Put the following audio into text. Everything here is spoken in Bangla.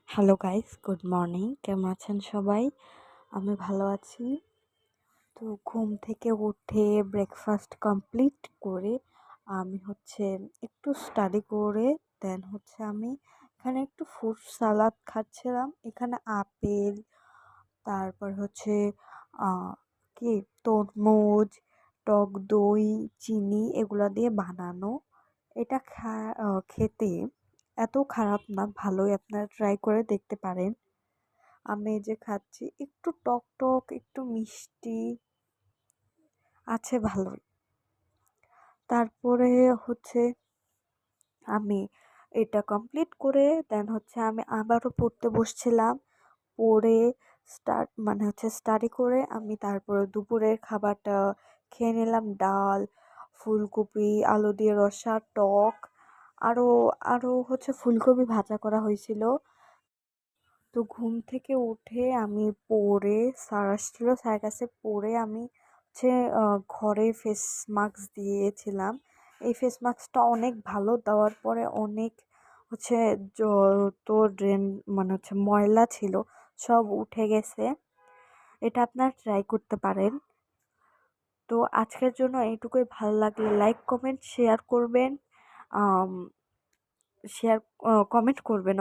Hello guys, good morning. কেমন আছেন সবাই? আমি ভালো আছি। তো ঘুম থেকে উঠে ব্রেকফাস্ট কমপ্লিট করে আমি একটু স্টাডি করে আমি এখানে একটু ফ্রুট সালাদ খাচ্ছিলাম। এখানে আপেল, তারপর আহ, কি তরমুজ, টক দই, চিনি এগুলা দিয়ে বানানো। এটা খেতে এত খারাপ না, ভালোই, আপনারা ট্রাই করে দেখতে পারেন। আমি এই যে খাচ্ছি, একটু টক টক একটু মিষ্টি আছে, ভালোই। তারপরে হচ্ছে আমি এটা কমপ্লিট করে আমি আবারও পড়তে বসছিলাম। পড়ে স্টাডি করে আমি তারপরে দুপুরের খাবারটা খেয়ে নিলাম। ডাল, ফুলকপি, আলু দিয়ে রসা, টক, আরো আরো ফুলকপি ভাজা করা হয়েছিল। তো ঘুম থেকে উঠে আমি পড়ে, স্যার আসছিল, স্যারের কাছে পড়ে আমি ঘরে ফেস মাস্ক দিয়েছিলাম। এই ফেস মাস্কটা অনেক ভালো, দেওয়ার পরে অনেক হচ্ছে যত ড্রেন ময়লা ছিল সব উঠে গেছে। এটা আপনার ট্রাই করতে পারেন। তো আজকের জন্য এইটুকুই। ভালো লাগলে লাইক, কমেন্ট, শেয়ার করবেন। শেয়ার কমেন্ট করবেন।